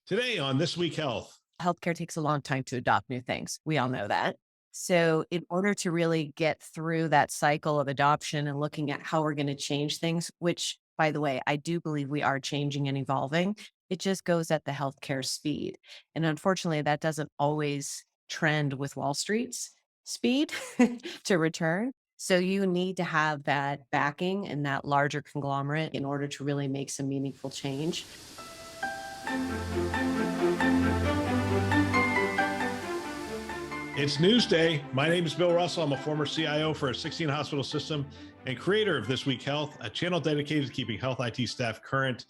Today on This Week Health. Healthcare takes a long time to adopt new things. We all know that. So, in order to really get through that cycle of adoption and looking at how we're going to change things, which, by the way, I do believe we are changing and evolving, it just goes at the healthcare speed. And unfortunately, that doesn't always trend with Wall Street's speed to return. So, you need to have that backing and that larger conglomerate in order to really make some meaningful change. It's Newsday. My name is Bill Russell. I'm a former CIO for a 16 hospital system and creator of This Week Health, a channel dedicated to keeping health IT staff current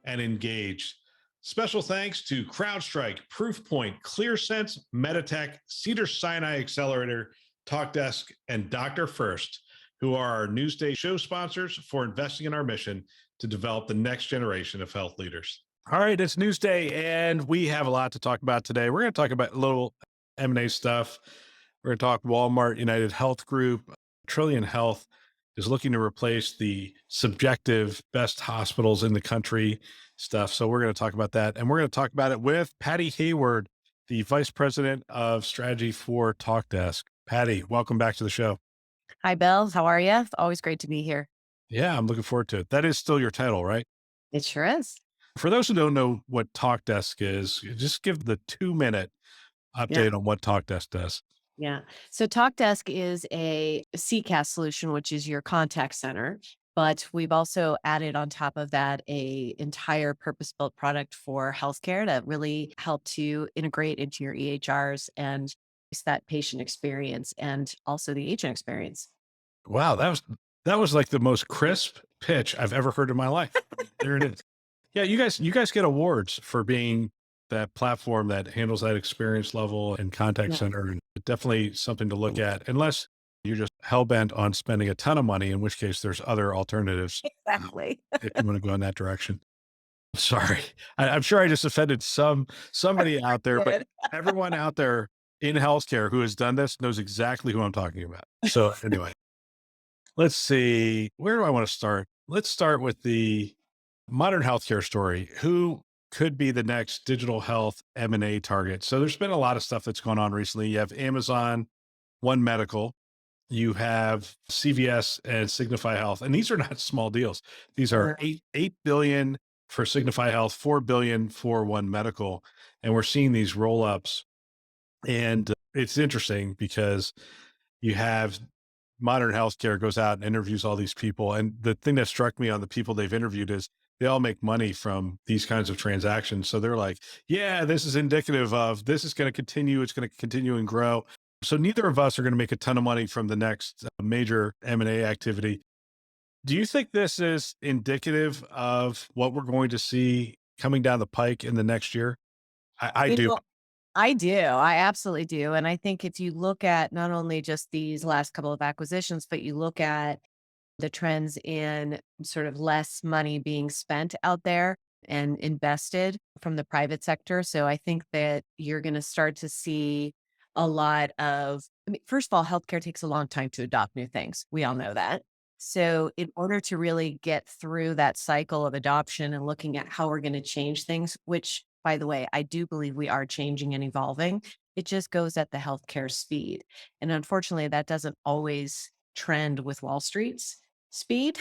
and engaged. Special thanks to CrowdStrike, Proofpoint, ClearSense, Meditech, Cedars-Sinai Accelerator, TalkDesk, and Dr. First, who are our Newsday show sponsors for investing in our mission to develop the next generation of health leaders. All right, it's Newsday, and we have a lot to talk about today. We're going to talk about a little M&A stuff. We're going to talk Walmart, UnitedHealth Group. Trillion Health is looking to replace the subjective best hospitals in the country stuff. So we're going to talk about that. And we're going to talk about it with Patty Hayward, the Vice President of Strategy for TalkDesk. Patty, welcome back to the show. Hi, Bill. How are you? Always great to be here. Yeah, I'm looking forward to it. That is still your title, right? It sure is. For those who don't know what TalkDesk is, just give the 2-minute Yeah. update on what TalkDesk does. Yeah. So TalkDesk is a CCaaS solution, which is your contact center. But we've also added on top of that a entire purpose-built product for healthcare that really help to integrate into your EHRs and it's that patient experience and also the agent experience. Wow, that was like the most crisp pitch I've ever heard in my life. There it is. Yeah, you guys get awards for being that platform that handles that experience level and contact Yeah, center, and definitely something to look at, unless you're just hell bent on spending a ton of money, in which case there's other alternatives exactly. if you want to go in that direction. Sorry, I'm sure I just offended somebody out there, but Good. everyone out there in healthcare who has done this knows exactly who I'm talking about. So anyway. Let's see. Where do I want to start? Let's start with the modern healthcare story. Who could be the next digital health M&A target? So there's been a lot of stuff that's gone on recently. You have Amazon, One Medical, you have CVS and Signify Health. And these are not small deals. These are Yeah. eight billion for Signify Health, 4 billion for One Medical. And we're seeing these roll-ups. And it's interesting because you have modern healthcare goes out and interviews all these people. And the thing that struck me on the people they've interviewed is they all make money from these kinds of transactions. So they're like, yeah, this is indicative of this is going to continue. It's going to continue and grow. So neither of us are going to make a ton of money from the next major M&A activity. Do you think this is indicative of what we're going to see coming down the pike in the next year? I You do. know, I do. I absolutely do. And I think if you look at not only just these last couple of acquisitions, but you look at the trends in sort of less money being spent out there and invested from the private sector. So I think that you're going to start to see a lot of, I mean, first of all, healthcare takes a long time to adopt new things. We all know that. So, in order to really get through that cycle of adoption and looking at how we're going to change things, which, by the way, I do believe we are changing and evolving, it just goes at the healthcare speed. And unfortunately, that doesn't always trend with Wall Street's speed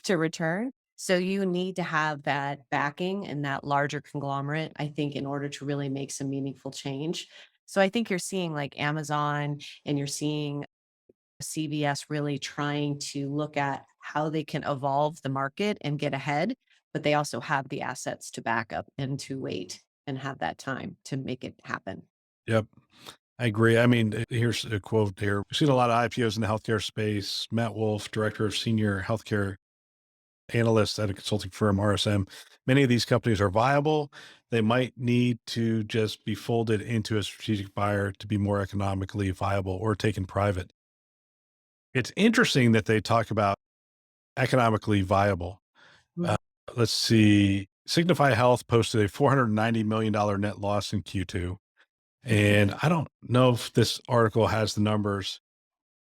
to return. So you need to have that backing and that larger conglomerate, I think, in order to really make some meaningful change. So I think you're seeing like Amazon and you're seeing CVS really trying to look at how they can evolve the market and get ahead, but they also have the assets to back up and to wait and have that time to make it happen. Yep. I agree. I mean, here's a quote here. We've seen a lot of IPOs in the healthcare space. Matt Wolf, director of senior healthcare analyst at a consulting firm, RSM. Many of these companies are viable. They might need to just be folded into a strategic buyer to be more economically viable or taken private. It's interesting that they talk about economically viable. Mm. Uh, let's see. Signify Health posted a $490 million net loss in Q2. And I don't know if this article has the numbers,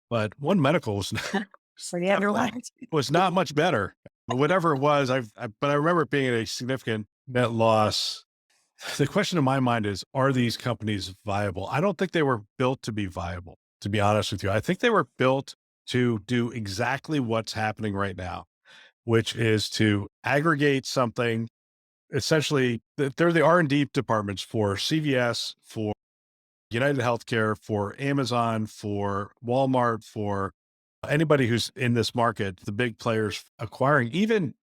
but One Medical was For the underlying. was not much better. But whatever it was, but I remember it being a significant net loss. The question in my mind is, are these companies viable? I don't think they were built to be viable, to be honest with you. I think they were built to do exactly what's happening right now, which is to aggregate something. Essentially, they're the R&D departments for CVS, for United Healthcare, for Amazon, for Walmart, for anybody who's in this market, the big players acquiring, even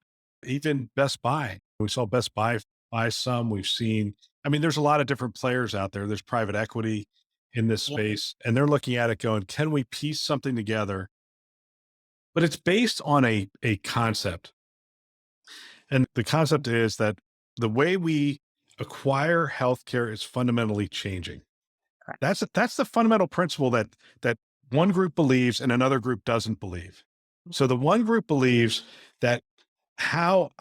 Best Buy. We saw Best Buy buy some. We've seen, I mean, there's a lot of different players out there. There's private equity in this Yeah. space, and they're looking at it going, can we piece something together? But it's based on a concept. And the concept is that the way we acquire healthcare is fundamentally changing. Correct. That's the fundamental principle that one group believes and another group doesn't believe. So the one group believes that how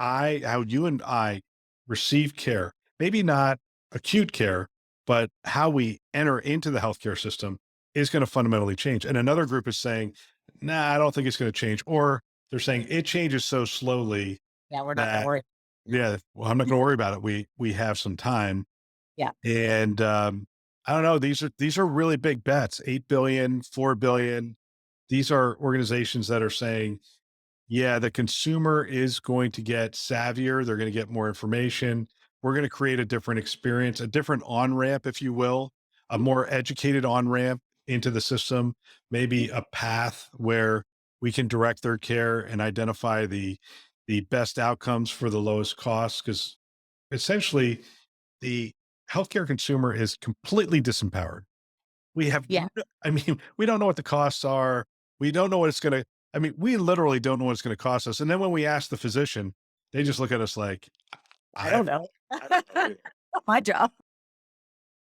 you and I receive care, maybe not acute care, but how we enter into the healthcare system is going to fundamentally change. And another group is saying, nah, I don't think it's going to change. Or they're saying it changes so slowly Yeah, we're not going to that, worry. yeah, well, I'm not going to worry about it. We have some time. Yeah. And I don't know, these are really big bets, 8 billion, 4 billion. These are organizations that are saying, yeah, the consumer is going to get savvier. They're going to get more information. We're going to create a different experience, a different on ramp, if you will, a more educated on ramp into the system, maybe a path where we can direct their care and identify the best outcomes for the lowest costs. Because essentially, the healthcare consumer is completely disempowered. We have, Yeah. I mean, we don't know what the costs are. We don't know what it's going to, I mean, we literally don't know what it's going to cost us. And then when we ask the physician, they just look at us like, I I don't have, know. I don't know. My job.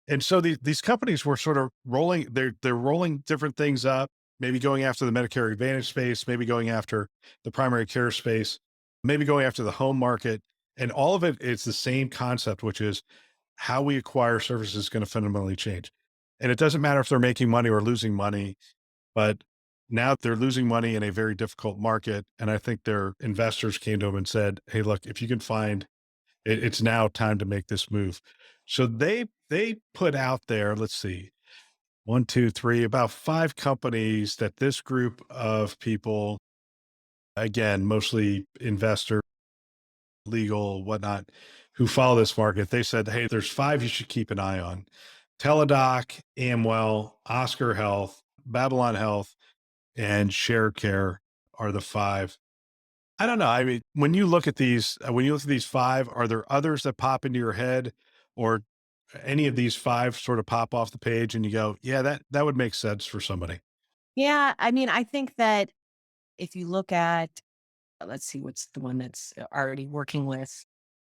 And so these companies were sort of rolling, they're rolling different things up, maybe going after the Medicare Advantage space, maybe going after the primary care space, maybe going after the home market. And all of it is the same concept, which is how we acquire services is going to fundamentally change. And it doesn't matter if they're making money or losing money, but now they're losing money in a very difficult market. And I think their investors came to them and said, hey, look, if you can find it's now time to make this move. So they put out there, let's see, one, two, three, about five companies that this group of people, again, mostly investor, legal, whatnot, who follow this market, they said, hey, there's five you should keep an eye on. Teladoc, Amwell, Oscar Health, Babylon Health, and Shared Care are the five. I don't know. I mean, when you look at these five, are there others that pop into your head, or any of these five sort of pop off the page and you go, yeah, that would make sense for somebody? Yeah. I mean, I think that if you look at, let's see, what's the one that's already working with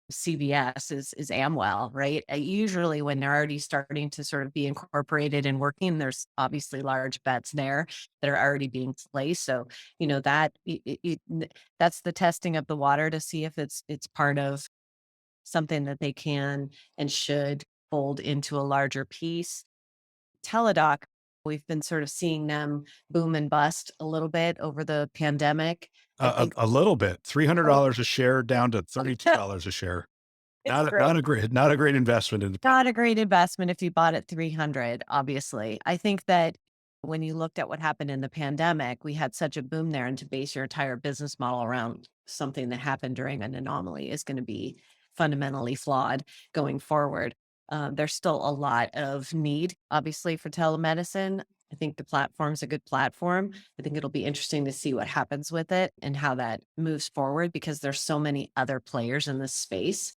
CVS is Amwell, right? Usually when they're already starting to sort of be incorporated and working, there's obviously large bets there that are already being placed. So, that that's the testing of the water to see if it's part of something that they can and should fold into a larger piece. Teladoc, we've been sort of seeing them boom and bust a little bit over the pandemic. I think A little bit, oh, $300 a share down to $32 a share. it's great. Not a great investment in the. Not a great investment if you bought at 300, obviously. I think that when you looked at what happened in the pandemic, we had such a boom there, and to base your entire business model around something that happened during an anomaly is going to be fundamentally flawed going forward. There's still a lot of need, obviously, for telemedicine. I think the platform's a good platform. I think it'll be interesting to see what happens with it and how that moves forward because there's so many other players in this space.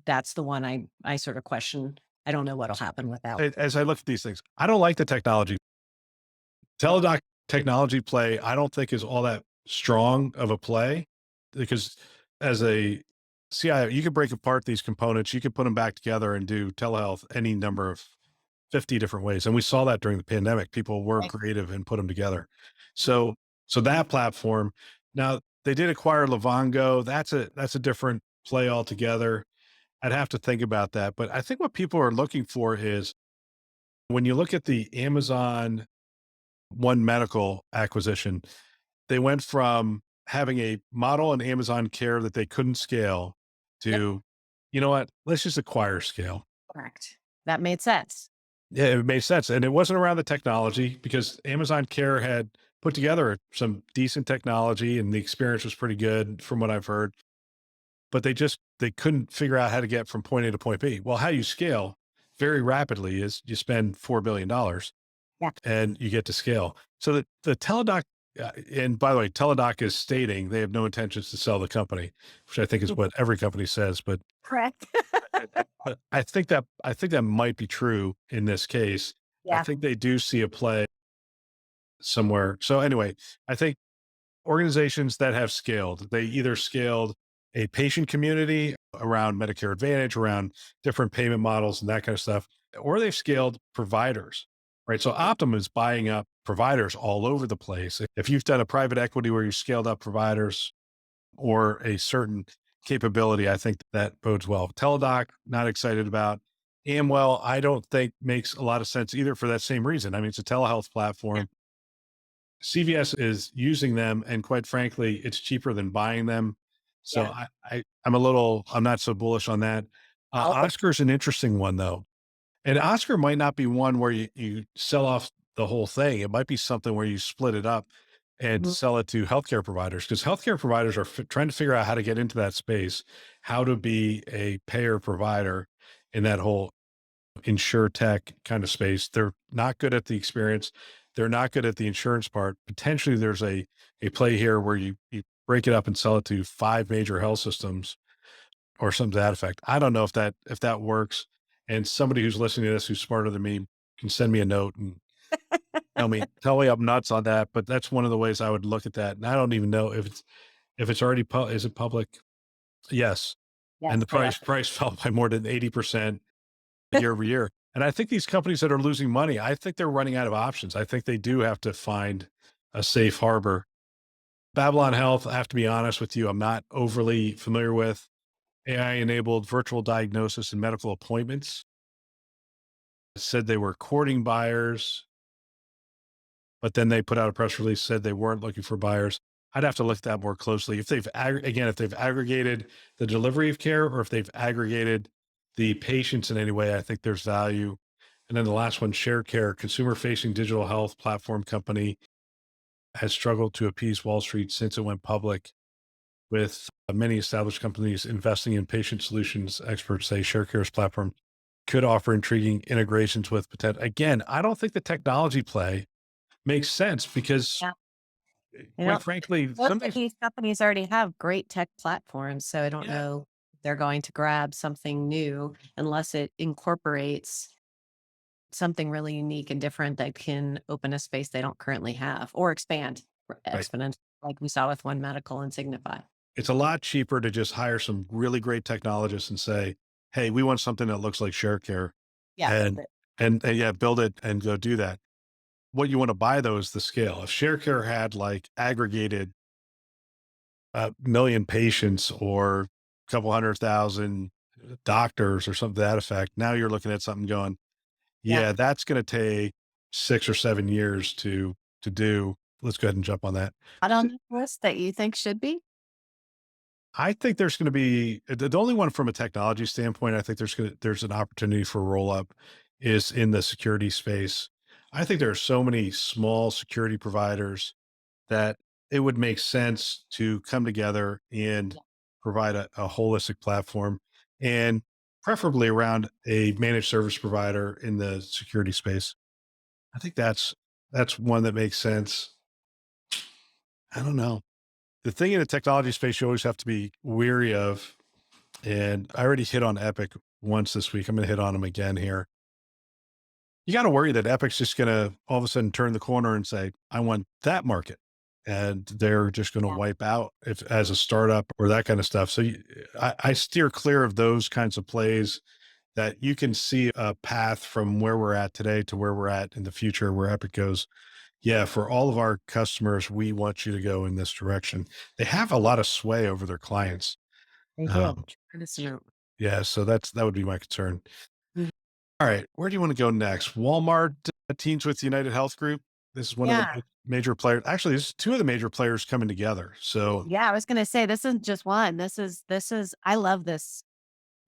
That's the one I sort of question. I don't know what'll happen with that. As I look at these things, I don't like the technology. Teladoc technology play, I don't think is all that strong of a play because as a CIO, you can break apart these components, you can put them back together and do telehealth any number of 50 different ways. And we saw that during the pandemic. People were Right. creative and put them together. So, so that platform, now they did acquire Livongo. That's a different play altogether. I'd have to think about that. But I think what people are looking for is when you look at the Amazon One Medical acquisition, they went from having a model in Amazon Care that they couldn't scale Yep. to you know what? Let's just acquire scale. Correct. That made sense. Yeah, it made sense. And it wasn't around the technology because Amazon Care had put together some decent technology and the experience was pretty good from what I've heard. But they couldn't figure out how to get from point A to point B. Well, how you scale very rapidly is you spend $4 billion Yeah. and you get to scale. So the Teladoc, and by the way, Teladoc is stating they have no intentions to sell the company, which I think is what every company says. Correct. But I think that might be true in this case. I Yeah. think they do see a play somewhere. So anyway, I think organizations that have scaled, they either scaled a patient community around Medicare Advantage, around different payment models and that kind of stuff, or they've scaled providers, right? So Optum is buying up providers all over the place. If you've done a private equity where you scaled up providers or a certain capability, I think that bodes well. Teladoc, not excited about. Amwell, I don't think makes a lot of sense either for that same reason. I mean, it's a telehealth Yeah. platform. CVS is using them, and quite frankly, it's cheaper than buying them. So Yeah. I'm not so bullish on that. Okay. Oscar's an interesting one though, and Oscar might not be one where you sell off the whole thing. It might be something where you split it up and Mhm. sell it to healthcare providers because healthcare providers are trying to figure out how to get into that space, how to be a payer provider in that whole insure tech kind of space. They're not good at the experience. They're not good at the insurance part. Potentially there's a play here where you break it up and sell it to 5 major health systems or something to that effect. I don't know if that works. And somebody who's listening to this who's smarter than me can send me a note and tell me I'm nuts on that. But that's one of the ways I would look at that. And I don't even know if it's already is it public? Yes. And Yes, the they are. price fell by more than 80% year over year. And I think these companies that are losing money, I think they're running out of options. I think they do have to find a safe harbor. Babylon Health, I have to be honest with you, I'm not overly familiar with. AI enabled virtual diagnosis and medical appointments. It said they were courting buyers, but then they put out a press release said they weren't looking for buyers. I'd have to look at that more closely. If if they've aggregated the delivery of care or if they've aggregated the patients in any way, I think there's value. And then the last one, ShareCare, consumer-facing digital health platform company, has struggled to appease Wall Street since it went public, with many established companies investing in patient solutions. Experts say ShareCare's platform could offer intriguing integrations with potential. Again, I don't think the technology play makes sense because, Yeah. You quite know, frankly, most of somebody's these companies already have great tech platforms, so I don't yeah, know if they're going to grab something new unless it incorporates something really unique and different that can open a space they don't currently have or expand right. exponentially, like we saw with One Medical and Signify. It's a lot cheaper to just hire some really great technologists and say, "Hey, we want something that looks like ShareCare," Yeah, build and it. yeah, build it and go do that. What you want to buy though is the scale. If ShareCare had like aggregated a million patients or a couple 100,000 doctors or something to that effect, now you're looking at something going, Yeah. yeah, that's going to take 6 or 7 years to do. Let's go ahead and jump on that. Not on the list that you think should be? I think there's going to be the only one from a technology standpoint. I think there's an opportunity for roll up is in the security space. I think there are so many small security providers that it would make sense to come together and Yeah. provide a holistic platform and preferably around a managed service provider in the security space. I think that's one that makes sense. I don't know. The thing in the technology space you always have to be weary of, and I already hit on Epic once this week. I'm going to hit on them again here. You got to worry that Epic's just going to all of a sudden turn the corner and say, I want that market. And they're just going to Yeah. wipe out if as a startup or that kind of stuff. So I steer clear of those kinds of plays that you can see a path from where we're at today to where we're at in the future, where Epic goes. Yeah, for all of our customers, we want you to go in this direction. They have a lot of sway over their clients. They do. Um, Tremendous amount. yeah, so that would be my concern. All right, where do you want to go next? Walmart teams with United Health Group. This is one of the Yeah. major players. Actually, this is two of the major players coming together. So Yeah, I was gonna say this isn't just one. This is I love this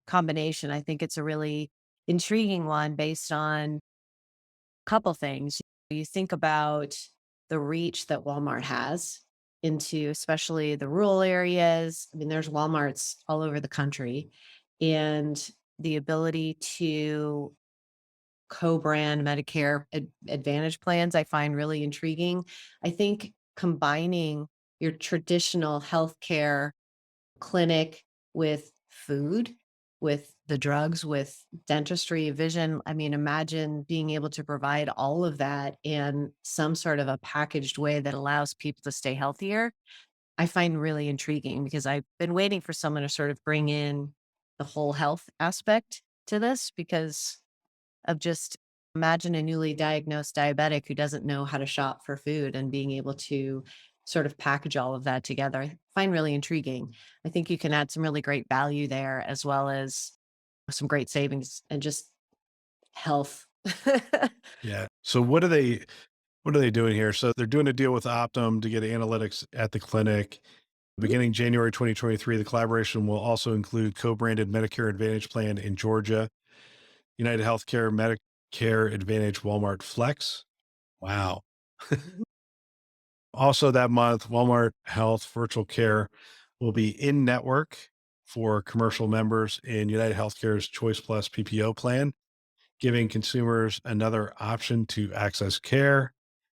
combination. I think it's a really intriguing one based on a couple things. You think about the reach that Walmart has into especially the rural areas. I mean, there's Walmarts all over the country, and the ability to co-brand Medicare Advantage plans, I find really intriguing. I think combining your traditional healthcare clinic with food, with the drugs, with dentistry, vision. I mean, imagine being able to provide all of that in some sort of a packaged way that allows people to stay healthier. I find really intriguing because I've been waiting for someone to sort of bring in the whole health aspect to this because of just imagine a newly diagnosed diabetic who doesn't know how to shop for food and being able to sort of package all of that together. I find really intriguing. I think you can add some really great value there as well as some great savings and just health. Yeah. So what are they doing here? So they're doing a deal with Optum to get analytics at the clinic. Beginning January 2023, the collaboration will also include co-branded Medicare Advantage plan in Georgia, United Healthcare Medicare Advantage Walmart Flex. Wow. Also that month, Walmart Health Virtual Care will be in network for commercial members in United Healthcare's Choice Plus PPO plan, giving consumers another option to access care.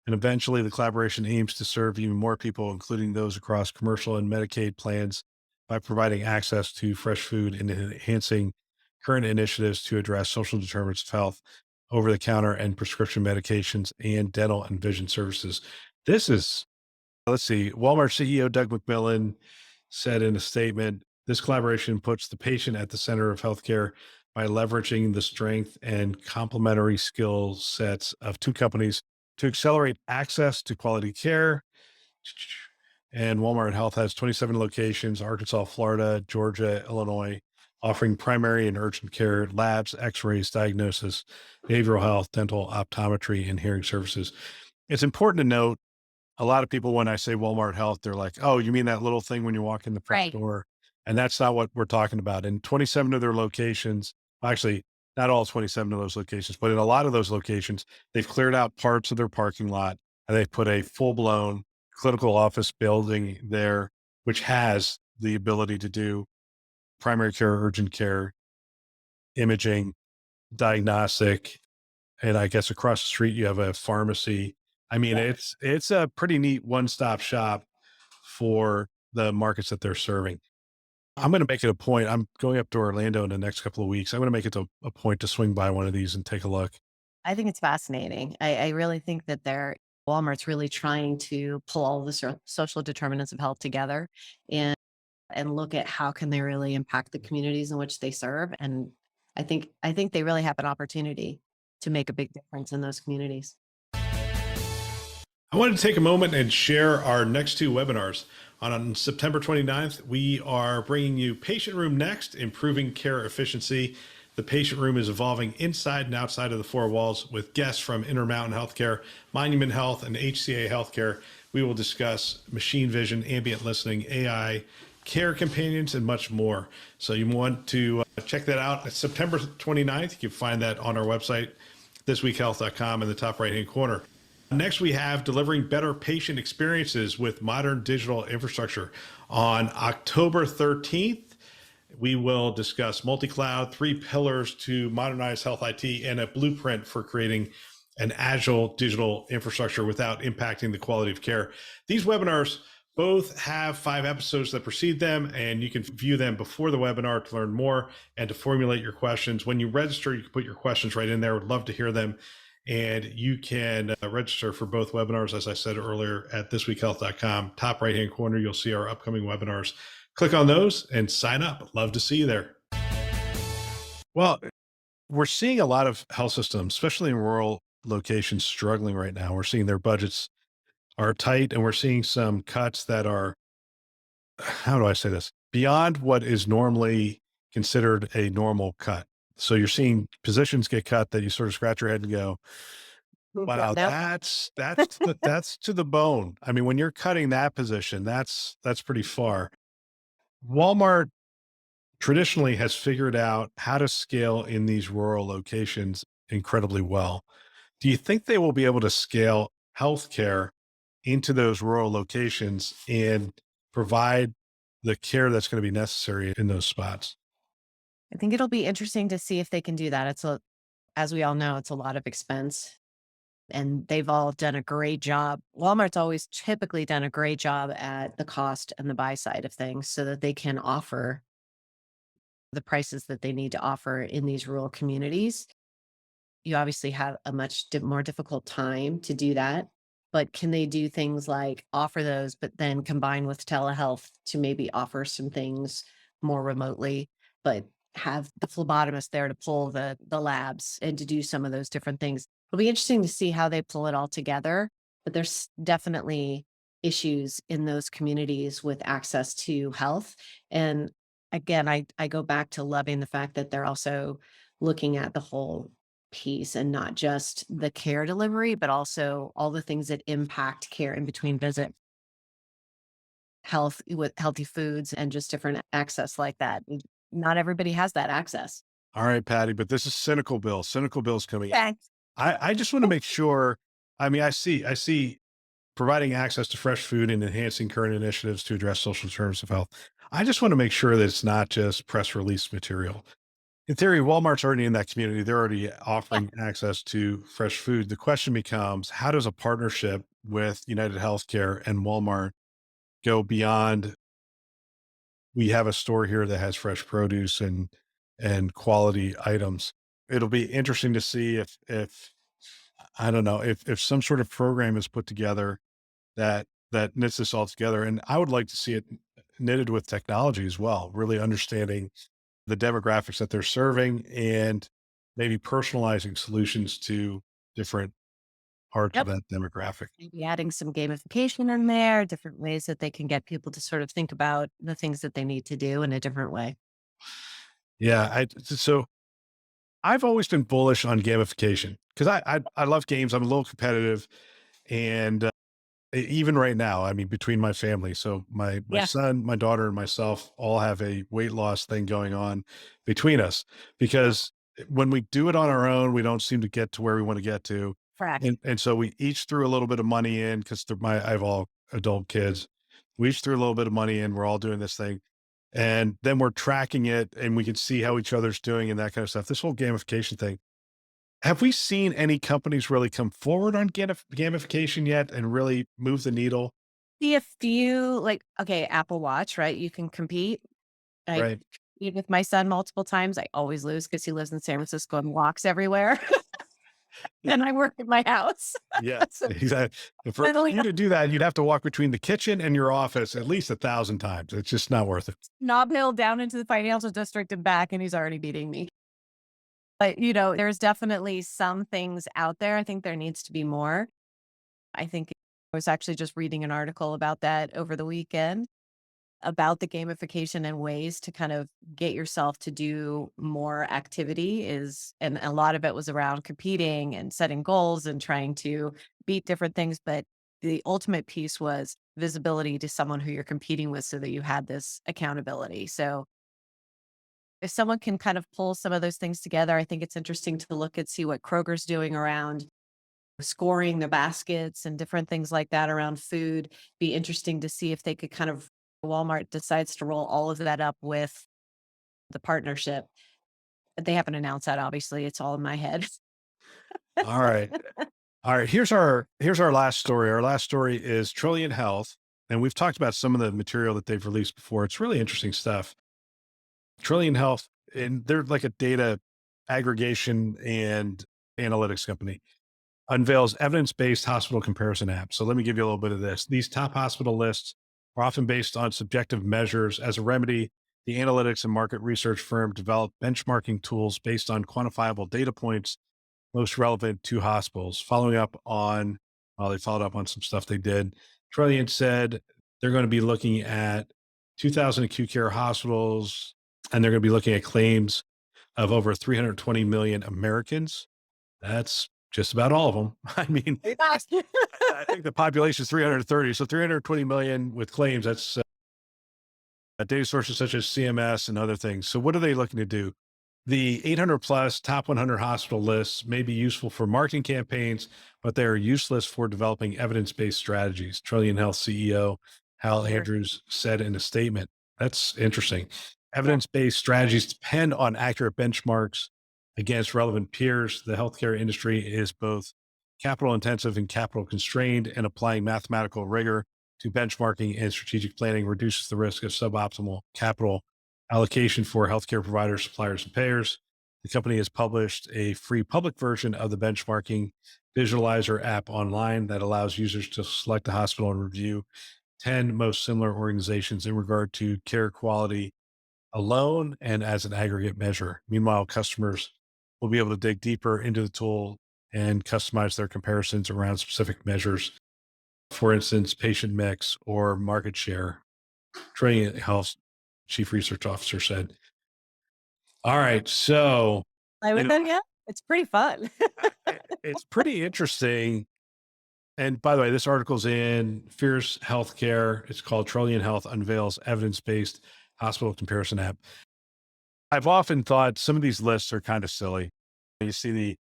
And eventually, the collaboration aims to serve even more people, including those across commercial and Medicaid plans, by providing access to fresh food and enhancing current initiatives to address social determinants of health, over the counter and prescription medications, and dental and vision services. This is, let's see, Walmart CEO Doug McMillon said in a statement, this collaboration puts the patient at the center of healthcare by leveraging the strength and complementary skill sets of two companies to accelerate access to quality care. And Walmart Health has 27 locations, Arkansas, Florida, Georgia, Illinois, offering primary and urgent care, labs, x-rays, diagnosis, behavioral health, dental, optometry, and hearing services. It's important to note a lot of people, when I say Walmart Health, they're like, "Oh, you mean that little thing when you walk in the front Right. door?" And that's not what we're talking about. In 27 of their locations, actually, not all 27 of those locations, but in a lot of those locations, they've cleared out parts of their parking lot and they've put a full-blown clinical office building there, which has the ability to do primary care, urgent care, imaging, diagnostic, and I guess across the street you have a pharmacy. I mean, Yeah. it's a pretty neat one-stop shop for the markets that they're serving. I'm going to make it a point. I'm going up to Orlando in the next couple of weeks. I'm going to make it a point to swing by one of these and take a look. I think it's fascinating. I really think that Walmart's really trying to pull all the social determinants of health together and look at how can they really impact the communities in which they serve. And I think they really have an opportunity to make a big difference in those communities. I wanted to take a moment and share our next two webinars. On September 29th, we are bringing you Patient Room Next, Improving Care Efficiency. The patient room is evolving inside and outside of the four walls with guests from Intermountain Healthcare, Monument Health, and HCA Healthcare. We will discuss machine vision, ambient listening, AI, care companions, and much more. So you want to check that out. It's September 29th. You can find that on our website, thisweekhealth.com, in the top right-hand corner. Next, we have delivering better patient experiences with modern digital infrastructure. On October 13th, we will discuss multi-cloud, three pillars to modernize health IT, and a blueprint for creating an agile digital infrastructure without impacting the quality of care. These webinars both have 5 episodes that precede them, and you can view them before the webinar to learn more and to formulate your questions. When you register, you can put your questions right in there. Would love to hear them. And you can register for both webinars, as I said earlier, at thisweekhealth.com. Top right-hand corner, you'll see our upcoming webinars. Click on those and sign up. Love to see you there. Well, we're seeing a lot of health systems, especially in rural locations, struggling right now. We're seeing their budgets are tight, and we're seeing some cuts that are, how do I say this, beyond what is normally considered a normal cut. So you're seeing positions get cut that you sort of scratch your head and go, Yeah. wow, Nope. that's to the bone. I mean, when you're cutting that position, that's pretty far. Walmart traditionally has figured out how to scale in these rural locations incredibly well. Do you think they will be able to scale healthcare into those rural locations and provide the care that's going to be necessary in those spots? I think it'll be interesting to see if they can do that. As we all know, it's a lot of expense and they've all done a great job. Walmart's always typically done a great job at the cost and the buy side of things so that they can offer the prices that they need to offer in these rural communities. You obviously have a much more difficult time to do that. But can they do things like offer those, but then combine with telehealth to maybe offer some things more remotely, but have the phlebotomist there to pull the labs and to do some of those different things. It'll be interesting to see how they pull it all together. But there's definitely issues in those communities with access to health. And again, I go back to loving the fact that they're also looking at the whole piece and not just the care delivery, but also all the things that impact care in between visit, health with healthy foods and just different access like that. Not everybody has that access. All right, Patty, but this is cynical Bill. Cynical Bill's coming. Okay. I just want to make sure. I mean, I see providing access to fresh food and enhancing current initiatives to address social terms of health. I just want to make sure that it's not just press release material. In theory, Walmart's already in that community. They're already Yeah. offering access to fresh food. The question becomes, how does a partnership with United Healthcare and Walmart go beyond we have a store here that has fresh produce and quality items? It'll be interesting to see if I don't know if some sort of program is put together that knits this all together. And I would like to see it knitted with technology as well, really understanding the demographics that they're serving and maybe personalizing solutions to different parts of Yep. that demographic. Maybe adding some gamification in there, different ways that they can get people to sort of think about the things that they need to do in a different way. Yeah, so I've always been bullish on gamification because I love games. I'm a little competitive, and even right now, I mean, between my family, so my Yeah. son, my daughter, and myself all have a weight loss thing going on between us because when we do it on our own, we don't seem to get to where we want to get to, Correct. and so we each threw a little bit of money in because I have all adult kids. We each threw a little bit of money in. We're all doing this thing, and then we're tracking it, and we can see how each other's doing and that kind of stuff. This whole gamification thing. Have we seen any companies really come forward on gamification yet and really move the needle? See a few like, okay, Apple Watch, right? You can compete. I Right. compete with my son multiple times. I always lose because he lives in San Francisco and walks everywhere. And I work at my house. Yeah, So exactly. For finally you to do that, you'd have to walk between the kitchen and your office at least 1,000 times. It's just not worth it. Nob Hill down into the financial district and back, and he's already beating me. But, there's definitely some things out there. I think there needs to be more. I think I was actually just reading an article about that over the weekend about the gamification and ways to kind of get yourself to do more activity and a lot of it was around competing and setting goals and trying to beat different things. But the ultimate piece was visibility to someone who you're competing with so that you had this accountability. So if someone can kind of pull some of those things together, I think it's interesting to look and see what Kroger's doing around scoring the baskets and different things like that around food. Be interesting to see if they could kind of Walmart decides to roll all of that up with the partnership. They haven't announced that, obviously. It's all in my head. All right. All right. Here's our last story. Our last story is Trillion Health. And we've talked about some of the material that they've released before. It's really interesting stuff. Trillion Health, and they're like a data aggregation and analytics company, unveils evidence-based hospital comparison app. So let me give you a little bit of this. These top hospital lists are often based on subjective measures. As a remedy, the analytics and market research firm developed benchmarking tools based on quantifiable data points most relevant to hospitals. They followed up on some stuff they did. Trillion said they're going to be looking at 2,000 acute care hospitals, and they're going to be looking at claims of over 320 million Americans. That's just about all of them. I mean, Yes. I think the population is 330, so 320 million with claims. That's data sources such as CMS and other things. So what are they looking to do? The 800 plus top 100 hospital lists may be useful for marketing campaigns, but they are useless for developing evidence based strategies. Trillion Health CEO Hal Sure. Andrews said in a statement. That's interesting. Yeah. Evidence based strategies depend on accurate benchmarks against relevant peers. The healthcare industry is both capital intensive and capital constrained, and applying mathematical rigor to benchmarking and strategic planning reduces the risk of suboptimal capital allocation for healthcare providers, suppliers, and payers. The company has published a free public version of the benchmarking visualizer app online that allows users to select a hospital and review 10 most similar organizations in regard to care quality alone and as an aggregate measure. Meanwhile, customers will be able to dig deeper into the tool and customize their comparisons around specific measures, for instance, patient mix or market share. Trillion Health chief research officer said. All right. So, Play you with know, them, yeah? It's pretty fun. it's pretty interesting. And by the way, this article's in Fierce Healthcare. It's called Trillion Health Unveils Evidence Based Hospital Comparison App. I've often thought some of these lists are kind of silly. You see the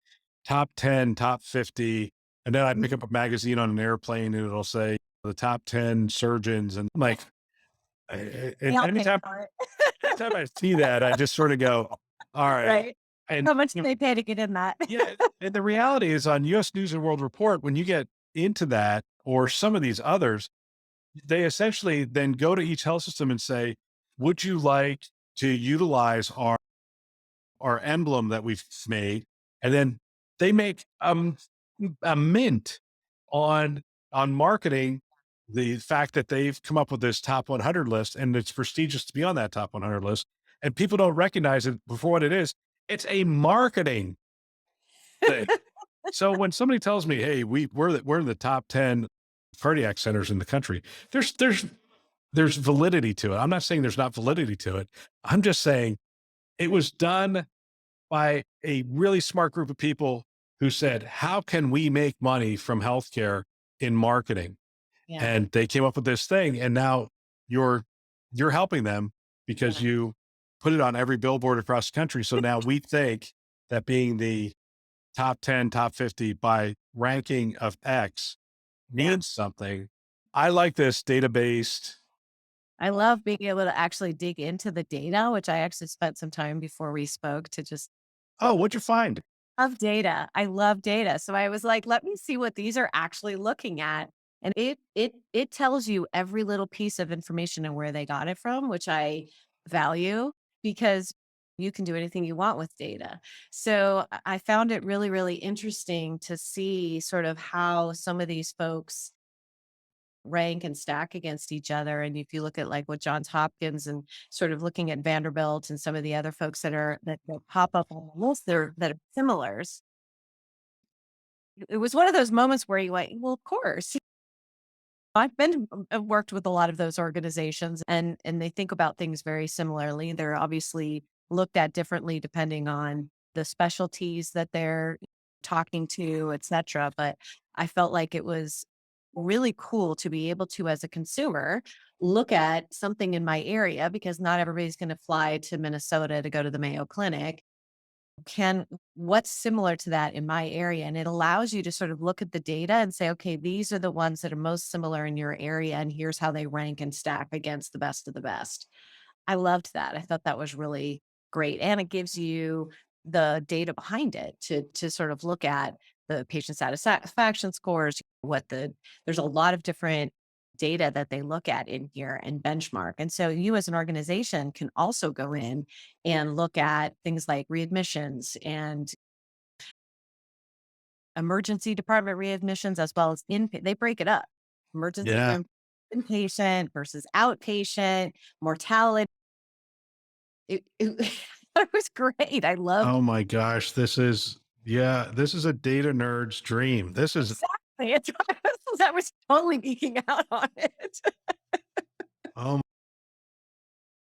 top 10, top 50, and then I pick up a magazine on an airplane and it'll say the top 10 surgeons. And I'm like, They and all pay anytime, for it, anytime I see that, I just sort of go, all right. right? And How much do they pay to get in that? yeah, and the reality is on US News and World Report, when you get into that or some of these others, they essentially then go to each health system and say, would you like to utilize our emblem that we've made? And then they make a mint on marketing the fact that they've come up with this top 100 list and it's prestigious to be on that top 100 list. And people don't recognize it for what it is. It's a marketing thing. So when somebody tells me, "Hey, we're in the top 10 cardiac centers in the country," there's validity to it. I'm not saying there's not validity to it. I'm just saying it was done by a really smart group of people who said, "How can we make money from healthcare in marketing?" Yeah, And they came up with this thing, and now you're helping them because yeah, you put it on every billboard across the country. So now we think that being the top 10, top 50 by ranking of X yeah. means something. I like this data-based. I love being able to actually dig into the data, which I actually spent some time before we spoke to just Oh, what'd you find? love data. I love data. So I was like, let me see what these are actually looking at. And it tells you every little piece of information and where they got it from, which I value because you can do anything you want with data. So I found it really, really interesting to see sort of how some of these folks rank and stack against each other. And if you look at like what Johns Hopkins and sort of looking at Vanderbilt and some of the other folks that pop up on the list there that are similars, it was one of those moments where you went, well, of course. I've worked with a lot of those organizations and they think about things very similarly. They're obviously looked at differently depending on the specialties that they're talking to, et cetera. But I felt like it was really cool to be able to, as a consumer, look at something in my area because not everybody's going to fly to Minnesota to go to the Mayo Clinic. Can What's similar to that in my area? And it allows you to sort of look at the data and say, okay, these are the ones that are most similar in your area, and here's how they rank and stack against the best of the best. I loved that. I thought that was really great. And it gives you the data behind it to sort of look at the patient satisfaction scores, there's a lot of different data that they look at in here and benchmark. And so you as an organization can also go in and look at things like readmissions and emergency department readmissions as well as they break it up. Emergency Yeah. room inpatient versus outpatient, mortality. It was great. I loved Oh my gosh. This is a data nerd's dream. This is, exactly. I was totally geeking out on it. oh,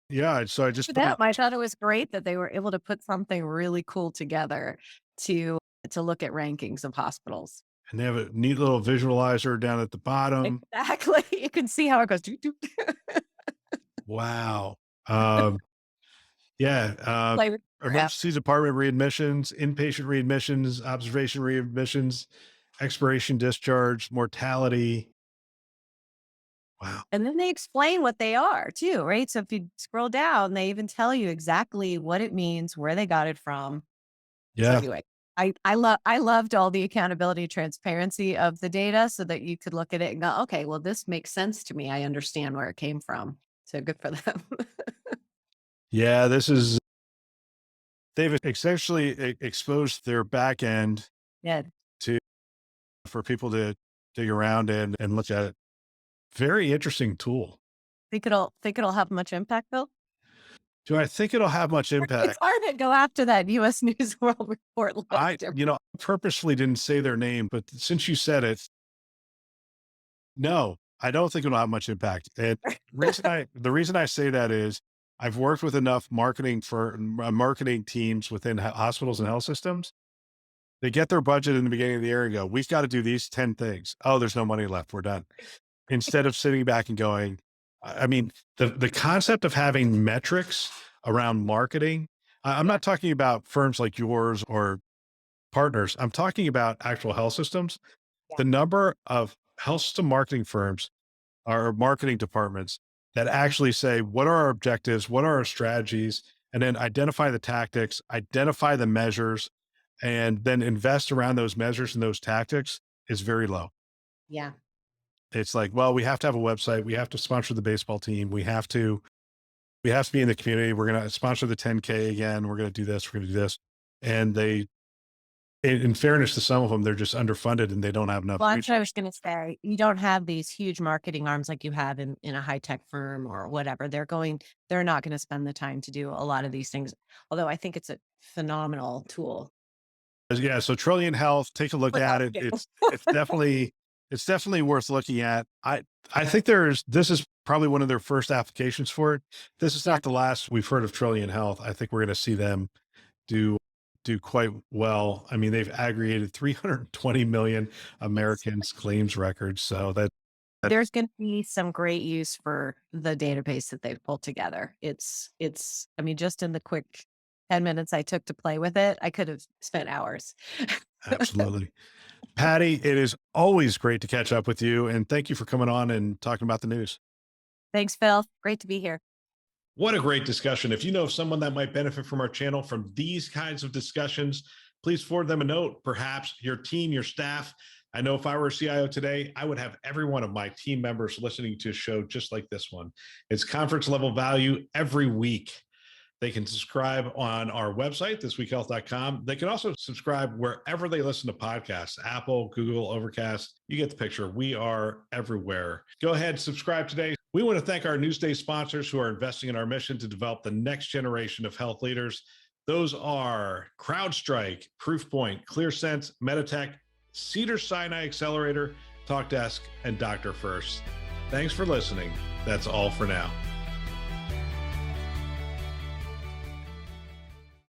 yeah. So I just For put them, it, I thought it was great that they were able to put something really cool together to to look at rankings of hospitals. and they have a neat little visualizer down at the bottom. Exactly. You can see how it goes. Doo, doo. Wow. Um, yeah. Like, crap. Emergency department readmissions, inpatient readmissions, observation readmissions, expiration discharge, mortality. Wow. And then they explain what they are too, right? So if you scroll down, they even tell you exactly what it means, where they got it from. So Yeah. anyway, I loved all the accountability, transparency of the data so that you could look at it and go, okay, well, this makes sense to me. I understand where it came from. So good for them. Yeah. They've essentially exposed their back end Yeah. to, for people to dig around and look at it. Very interesting tool. Think it'll have much impact, Bill? Do I think it'll have much It's impact? hard to go after that US News World Report list. I purposefully didn't say their name, but since you said it, no, I don't think it'll have much impact. And the reason I say that is I've worked with enough marketing teams within hospitals and health systems. They get their budget in the beginning of the year and go, we've got to do these 10 things. Oh, there's no money left. We're done. Instead of sitting back and going, I mean, the concept of having metrics around marketing, I'm not talking about firms like yours or partners. I'm talking about actual health systems. Yeah. The number of health system marketing firms or marketing departments that actually say, what are our objectives? What are our strategies? And then identify the tactics, identify the measures, and then invest around those measures and those tactics is very low. Yeah. It's like, well, we have to have a website. We have to sponsor the baseball team. We have to be in the community. We're going to sponsor the 10K again. We're going to do this. We're going to do this. And in fairness to some of them, they're just underfunded and they don't have enough Well, that's reach. what I was going to say. You don't have these huge marketing arms like you have in a high tech firm or whatever. They're not going to spend the time to do a lot of these things. Although I think it's a phenomenal tool. Yeah. So Trillion Health, take a look at Without it. you. It's definitely worth looking at. I think this is probably one of their first applications for it. This is not the last we've heard of Trillion Health. I think we're going to see them do quite well. I mean, they've aggregated 320 million Americans claims records. So There's going to be some great use for the database that they've pulled together. I mean, just in the quick 10 minutes I took to play with it, I could have spent hours. absolutely. Patty, it is always great to catch up with you. And thank you for coming on and talking about the news. Thanks, Phil. Great to be here. What a great discussion. If you know of someone that might benefit from our channel from these kinds of discussions, please forward them a note, perhaps your team, your staff. I know if I were a CIO today, I would have every one of my team members listening to a show just like this one. It's conference level value every week. They can subscribe on our website, thisweekhealth.com. They can also subscribe wherever they listen to podcasts, Apple, Google, Overcast. You get the picture. We are everywhere. Go ahead, subscribe today. We want to thank our Newsday sponsors who are investing in our mission to develop the next generation of health leaders. Those are CrowdStrike, Proofpoint, ClearSense, Meditech, Cedars-Sinai Accelerator, TalkDesk, and Dr. First. Thanks for listening. That's all for now.